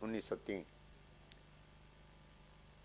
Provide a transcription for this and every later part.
1903।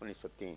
1903।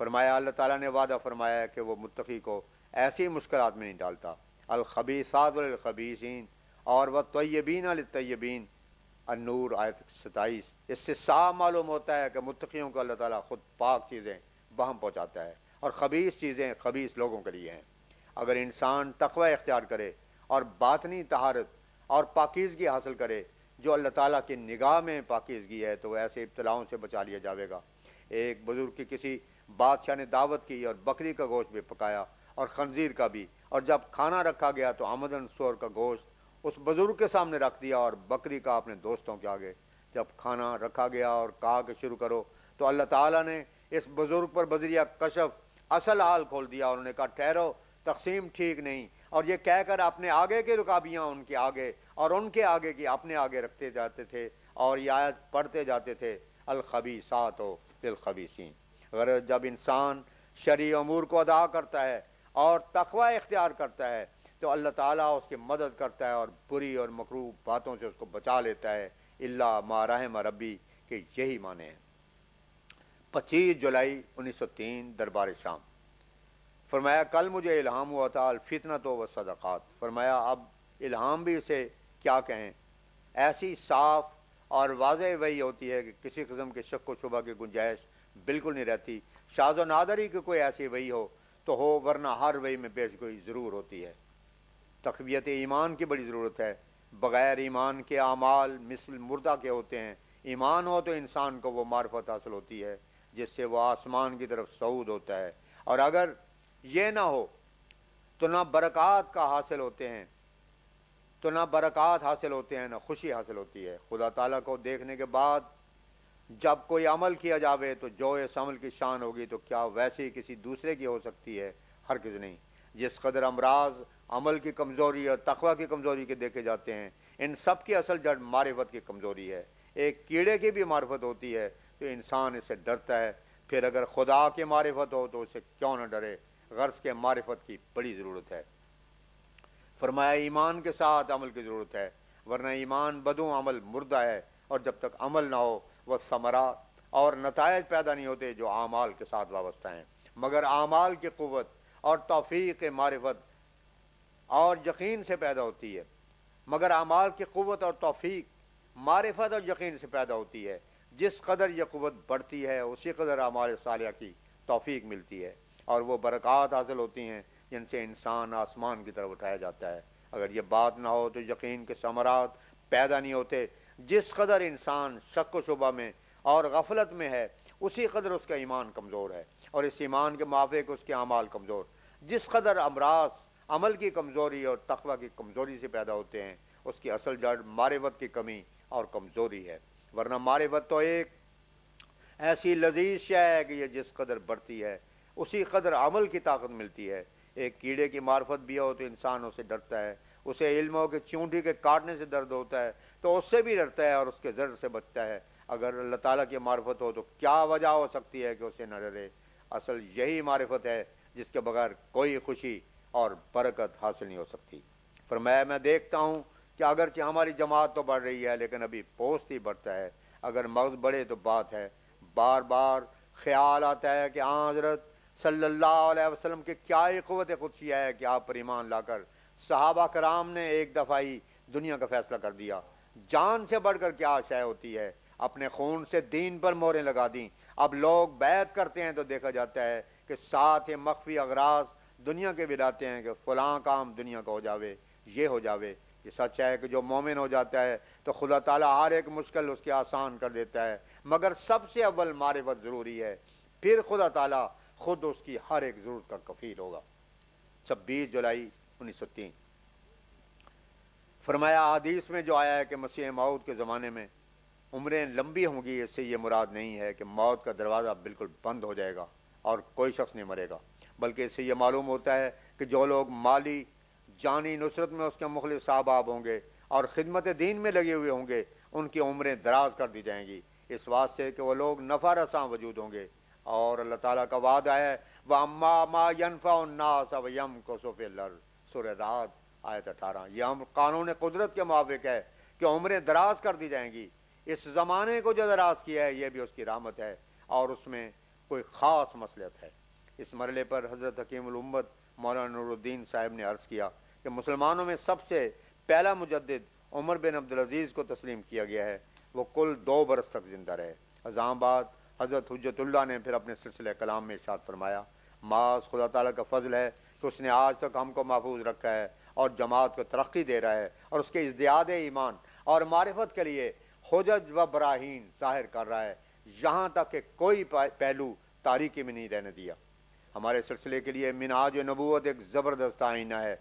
فرمایا اللہ تعالیٰ نے وعدہ فرمایا ہے کہ وہ متقی کو ایسی مشکلات میں نہیں ڈالتا. الخبیثات للخبیثین اور والطیبین للطیبین، النور آیت 27. اس سے صاف معلوم ہوتا ہے کہ متقیوں کو اللہ تعالیٰ خود پاک چیزیں بہم پہنچاتا ہے اور خبیث چیزیں خبیث لوگوں کے لیے ہیں. اگر انسان تقوی اختیار کرے اور باطنی طہارت اور پاکیزگی حاصل کرے جو اللہ تعالیٰ کی نگاہ میں پاکیزگی ہے، تو وہ ایسے ابتلاؤں سے بچا لیا جاوے گا. ایک بزرگ کی کسی بادشاہ نے دعوت کی اور بکری کا گوشت بھی پکایا اور خنزیر کا بھی، اور جب کھانا رکھا گیا تو آمدن سور کا گوشت اس بزرگ کے سامنے رکھ دیا اور بکری کا اپنے دوستوں کے آگے. جب کھانا رکھا گیا اور کہا کہ شروع کرو، تو اللہ تعالیٰ نے اس بزرگ پر بذریعہ کشف اصل حال کھول دیا اور انہوں نے کہا ٹھہرو، تقسیم ٹھیک نہیں. اور یہ کہہ کر اپنے آگے کی رکابیاں ان کے آگے اور ان کے آگے کی اپنے آگے رکھتے جاتے تھے اور یہ آیت پڑھتے جاتے تھے الخبیثات للخبیثین. اگر جب انسان شرعی امور کو ادا کرتا ہے اور تقوی اختیار کرتا ہے تو اللہ تعالیٰ اس کی مدد کرتا ہے اور بری اور مکروہ باتوں سے اس کو بچا لیتا ہے. اللہ ما رحم ربی کہ یہی معنی ہے. 25 جولائی 1903 دربار شام. فرمایا کل مجھے الہام ہوا تھا الفتنۃ و صدقات. فرمایا اب الہام بھی اسے کیا کہیں، ایسی صاف اور واضح وحی ہوتی ہے کہ کسی قسم کے شک و شبہ کی گنجائش بالکل نہیں رہتی. شاذ و نادر ہی کہ کوئی ایسی وحی ہو تو ہو، ورنہ ہر وحی میں پیش گوئی ضرور ہوتی ہے. تقویت ایمان کی بڑی ضرورت ہے. بغیر ایمان کے اعمال مثل مردہ کے ہوتے ہیں. ایمان ہو تو انسان کو وہ معرفت حاصل ہوتی ہے جس سے وہ آسمان کی طرف صعود ہوتا ہے، اور اگر یہ نہ ہو تو نہ برکات حاصل ہوتے ہیں نہ خوشی حاصل ہوتی ہے. خدا تعالیٰ کو دیکھنے کے بعد جب کوئی عمل کیا جاوے تو جو اس عمل کی شان ہوگی تو کیا ویسی کسی دوسرے کی ہو سکتی ہے؟ ہرگز نہیں. جس قدر امراض عمل کی کمزوری اور تقوی کی کمزوری کے دیکھے جاتے ہیں، ان سب کی اصل جڑ معرفت کی کمزوری ہے. ایک کیڑے کی بھی معرفت ہوتی ہے تو انسان اس سے ڈرتا ہے، پھر اگر خدا کی معرفت ہو تو اسے کیوں نہ ڈرے؟ غرض کے معرفت کی بڑی ضرورت ہے. فرمایا ایمان کے ساتھ عمل کی ضرورت ہے، ورنہ ایمان بدوں عمل مردہ ہے، اور جب تک عمل نہ ہو وہ ثمرات اور نتائج پیدا نہیں ہوتے جو اعمال کے ساتھ وابستہ ہیں. مگر اعمال کی قوت اور توفیق معرفت اور یقین سے پیدا ہوتی ہے. مگر اعمال کی قوت اور توفیق معرفت اور یقین سے پیدا ہوتی ہے. جس قدر یہ قوت بڑھتی ہے اسی قدر اعمال صالحہ کی توفیق ملتی ہے اور وہ برکات حاصل ہوتی ہیں جن سے انسان آسمان کی طرف اٹھایا جاتا ہے. اگر یہ بات نہ ہو تو یقین کے ثمرات پیدا نہیں ہوتے. جس قدر انسان شک و شبہ میں اور غفلت میں ہے اسی قدر اس کا ایمان کمزور ہے، اور اس ایمان کے موافق اس کے اعمال کمزور. جس قدر امراض عمل کی کمزوری اور تقوی کی کمزوری سے پیدا ہوتے ہیں اس کی اصل جڑ معرفت کی کمی اور کمزوری ہے. ورنہ معرفت تو ایک ایسی لذیذ شے ہے کہ یہ جس قدر بڑھتی ہے اسی قدر عمل کی طاقت ملتی ہے. ایک کیڑے کی معرفت بھی ہو تو انسان اسے ڈرتا ہے. اسے علم ہو کہ چونٹی کے کاٹنے سے درد ہوتا ہے تو اس سے بھی ڈرتا ہے اور اس کے ضرر سے بچتا ہے. اگر اللہ تعالیٰ کی معرفت ہو تو کیا وجہ ہو سکتی ہے کہ اسے نہ ڈرے؟ اصل یہی معرفت ہے جس کے بغیر کوئی خوشی اور برکت حاصل نہیں ہو سکتی. فرمایا میں دیکھتا ہوں کہ اگرچہ ہماری جماعت تو بڑھ رہی ہے لیکن ابھی پوسٹ ہی بڑھتا ہے. اگر مغز بڑھے تو بات ہے. بار بار خیال آتا ہے کہ حضرت صلی اللہ علیہ وسلم کی کیا ہی قوت قدسیہ ہے کہ آپ پر ایمان لا کر صحابہ کرام نے ایک دفعہ ہی دنیا کا فیصلہ کر دیا. جان سے بڑھ کر کیا شے ہوتی ہے؟ اپنے خون سے دین پر مہریں لگا دیں. اب لوگ بیعت کرتے ہیں تو دیکھا جاتا ہے کہ ساتھ یہ مخفی اغراض دنیا کے بھی لاتے ہیں کہ فلاں کام دنیا کا ہو جاوے، یہ ہو جاوے. یہ سچ ہے کہ جو مومن ہو جاتا ہے تو خدا تعالیٰ ہر ایک مشکل اس کی آسان کر دیتا ہے، مگر سب سے اول معرفت ضروری ہے، پھر خدا تعالیٰ خود اس کی ہر ایک ضرورت کا کفیل ہوگا. 26 جولائی 1903. فرمایا حدیث میں جو آیا ہے کہ مسیح موعود کے زمانے میں عمریں لمبی ہوں گی، اس سے یہ مراد نہیں ہے کہ موت کا دروازہ بالکل بند ہو جائے گا اور کوئی شخص نہیں مرے گا، بلکہ اس سے یہ معلوم ہوتا ہے کہ جو لوگ مالی جانی نصرت میں اس کے مخلص صحاباب ہوں گے اور خدمت دین میں لگے ہوئے ہوں گے ان کی عمریں دراز کر دی جائیں گی، اس واسطے کہ وہ لوگ نفع رساں وجود ہوں گے. اور اللہ تعالیٰ کا وعدہ ہے وَأَمَّا مَا يَنْفَعُ النَّاسَ وَيَمْكُثُ فِي الْأَرْضِ سورہ رعد آیت 18. یہ قانون قدرت کے موافق ہے کہ عمریں دراز کر دی جائیں گی. اس زمانے کو جو دراز کیا ہے یہ بھی اس کی رحمت ہے اور اس میں کوئی خاص مصلحت ہے۔ اس مرحلے پر حضرت حکیم الامت مولانا نورالدین صاحب نے عرض کیا کہ مسلمانوں میں سب سے پہلا مجدد عمر بن عبدالعزیز کو تسلیم کیا گیا ہے، وہ کل 2 برس تک زندہ رہے۔ ازاں بعد حضرت حجت اللہ نے پھر اپنے سلسلہ کلام میں ارشاد فرمایا، معاذ خدا تعالیٰ کا فضل ہے کہ اس نے آج تک ہم کو محفوظ رکھا ہے اور جماعت کو ترقی دے رہا ہے اور اس کے ازدیاد ایمان اور معرفت کے لیے حجج و براہین ظاہر کر رہا ہے، یہاں تک کہ کوئی پہلو تاریکی میں نہیں رہنے دیا۔ ہمارے سلسلے کے لیے منہاج نبوت ایک زبردست آئینہ ہے۔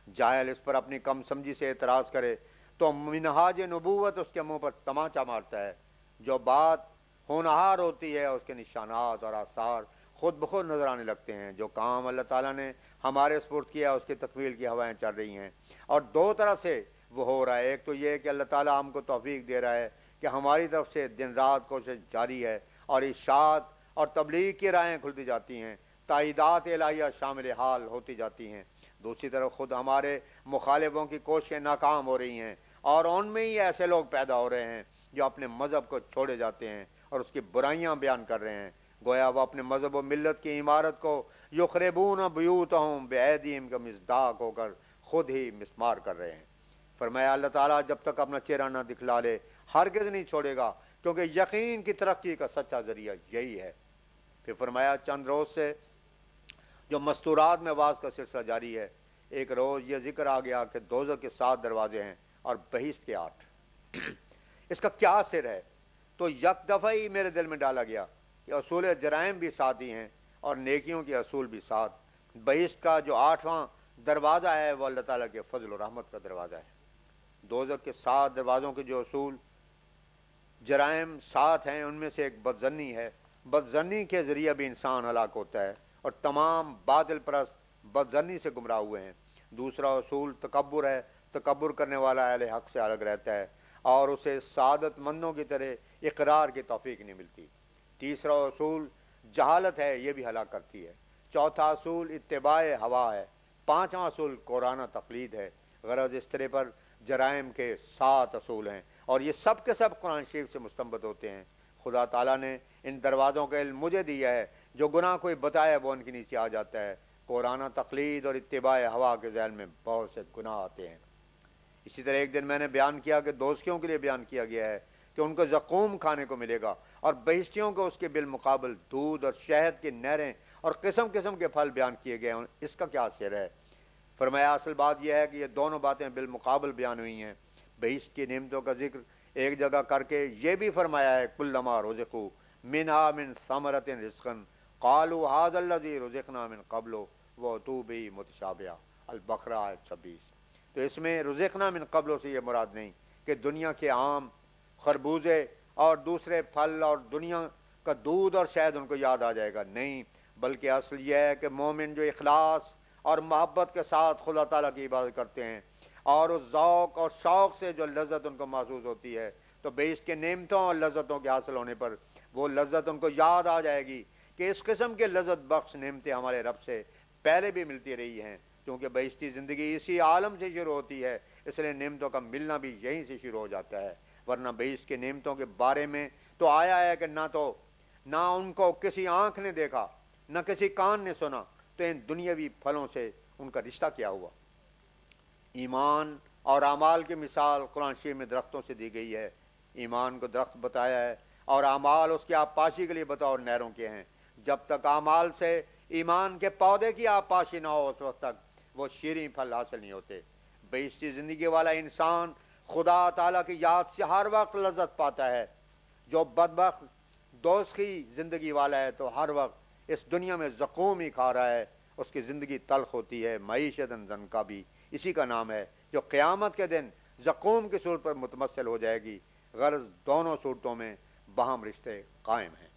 جاہل اس پر اپنی کم سمجھی سے اعتراض کرے تو منہاج نبوت اس کے منہ پر تمانچہ مارتا ہے۔ جو بات ہونہار ہوتی ہے اس کے نشانات اور آثار خود بخود نظر آنے لگتے ہیں۔ جو کام اللہ تعالیٰ نے ہمارے سپرد کیا اس کی تکمیل کی ہوائیں چل رہی ہیں، اور 2 طرح سے وہ ہو رہا ہے۔ ایک تو یہ کہ اللہ تعالیٰ ہم کو توفیق دے رہا ہے کہ ہماری طرف سے دن رات کوشش جاری ہے اور ارشاد اور تبلیغ کی راہیں کھلتی جاتی ہیں، تائیدات الہیہ شامل حال ہوتی جاتی ہیں۔ دوسری طرف خود ہمارے مخالفوں کی کوششیں ناکام ہو رہی ہیں، اور ان میں ہی ایسے لوگ پیدا ہو رہے ہیں جو اپنے مذہب کو چھوڑے جاتے ہیں اور اس کی برائیاں بیان کر رہے ہیں، گویا وہ اپنے مذہب و ملت کی عمارت کو یخربون بیوتہم بایدیہم کا مصداق ہو کر خود ہی مسمار کر رہے ہیں۔ فرمایا اللہ تعالیٰ جب تک اپنا چہرہ نہ دکھلا لے ہرگز نہیں چھوڑے گا، کیونکہ یقین کی ترقی کا سچا ذریعہ یہی ہے۔ پھر فرمایا چند روز سے جو مستورات میں واز کا سلسلہ جاری ہے، ایک روز یہ ذکر آ گیا کہ دوزخ کے 7 دروازے ہیں اور بہشت کے 8۔ اس کا کیا سر ہے؟ تو یک دفعہ ہی میرے دل میں ڈالا گیا کہ اصول جرائم بھی 7 ہی ہیں اور نیکیوں کے اصول بھی 7۔ بہشت کا جو 8واں دروازہ ہے وہ اللہ تعالیٰ کے فضل و رحمت کا دروازہ ہے۔ دوزخ کے 7 دروازوں کے جو اصول جرائم 7 ہیں، ان میں سے ایک بدظنی ہے۔ بدظنی کے ذریعے بھی انسان ہلاک ہوتا ہے اور تمام باطل پرست بدظنی سے گمراہ ہوئے ہیں۔ دوسرا اصول تکبر ہے، تکبر کرنے والا اہل حق سے الگ رہتا ہے اور اسے سعادت مندوں کی طرح اقرار کی توفیق نہیں ملتی۔ تیسرا اصول جہالت ہے، یہ بھی ہلاک کرتی ہے۔ چوتھا اصول اتباع ہوا ہے۔ 5واں اصول قرآن تقلید ہے۔ غرض اس طرح پر جرائم کے 7 اصول ہیں اور یہ سب کے سب قرآن شریف سے مستنبط ہوتے ہیں۔ خدا تعالیٰ نے ان دروازوں کا علم مجھے دیا ہے، جو گناہ کوئی بتایا وہ ان کے نیچے آ جاتا ہے۔ قرآن تقلید اور اتباع ہوا کے ذیل میں بہت سے گناہ آتے ہیں۔ اسی طرح ایک دن میں نے بیان کیا کہ دوزخیوں کے لیے بیان کیا گیا ہے کہ ان کو زقوم کھانے کو ملے گا، اور بہشتیوں کو اس کے بالمقابل دودھ اور شہد کی نہریں اور قسم قسم کے پھل بیان کیے گئے ہیں۔ اس کا کیا سر ہے؟ فرمایا اصل بات یہ ہے کہ یہ دونوں باتیں بالمقابل بیان ہوئی ہیں۔ بہشت کی نعمتوں کا ذکر ایک جگہ کر کے یہ بھی فرمایا ہے کلما رزقوا منہا من ثمرۃ رزقا قالوا ھذا الذی رزقنا من قبل واتوا بہ متشابہا، البقرہ آیت 26۔ تو اس میں رزقنا من قبل سے یہ مراد نہیں کہ دنیا کے آم، خربوزے اور دوسرے پھل اور دنیا کا دودھ اور شہد ان کو یاد آ جائے گا، نہیں، بلکہ اصل یہ ہے کہ مومن جو اخلاص اور محبت کے ساتھ خدا تعالیٰ کی عبادت کرتے ہیں اور اس ذوق اور شوق سے جو لذت ان کو محسوس ہوتی ہے، تو بہشت کے نعمتوں اور لذتوں کے حاصل ہونے پر وہ لذت ان کو یاد آ جائے گی کہ اس قسم کے لذت بخش نعمتیں ہمارے رب سے پہلے بھی ملتی رہی ہیں، کیونکہ بہشتی زندگی اسی عالم سے شروع ہوتی ہے، اس لیے نعمتوں کا ملنا بھی یہیں سے شروع ہو جاتا ہے۔ ورنہ بہشت کے نعمتوں کے بارے میں تو آیا ہے کہ نہ ان کو کسی آنکھ نے دیکھا، نہ کسی کان نے سنا، تو ان دنیاوی پھلوں سے ان کا رشتہ کیا ہوا؟ ایمان اور اعمال کی مثال قرآن شریف میں درختوں سے دی گئی ہے۔ ایمان کو درخت بتایا ہے اور اعمال اس کی آبپاشی کے لیے بطور نہروں کے ہیں۔ جب تک اعمال سے ایمان کے پودے کی آبپاشی نہ ہو اس وقت تک وہ شیریں پھل حاصل نہیں ہوتے۔ بہشتی زندگی والا انسان خدا تعالیٰ کی یاد سے ہر وقت لذت پاتا ہے۔ جو بدبخت دوزخی زندگی والا ہے تو ہر وقت اس دنیا میں زقوم ہی کھا رہا ہے، اس کی زندگی تلخ ہوتی ہے۔ معیشت ضنکا بھی اسی کا نام ہے، جو قیامت کے دن زقوم کی صورت پر متمثل ہو جائے گی۔ غرض دونوں صورتوں میں باہم رشتے قائم ہیں۔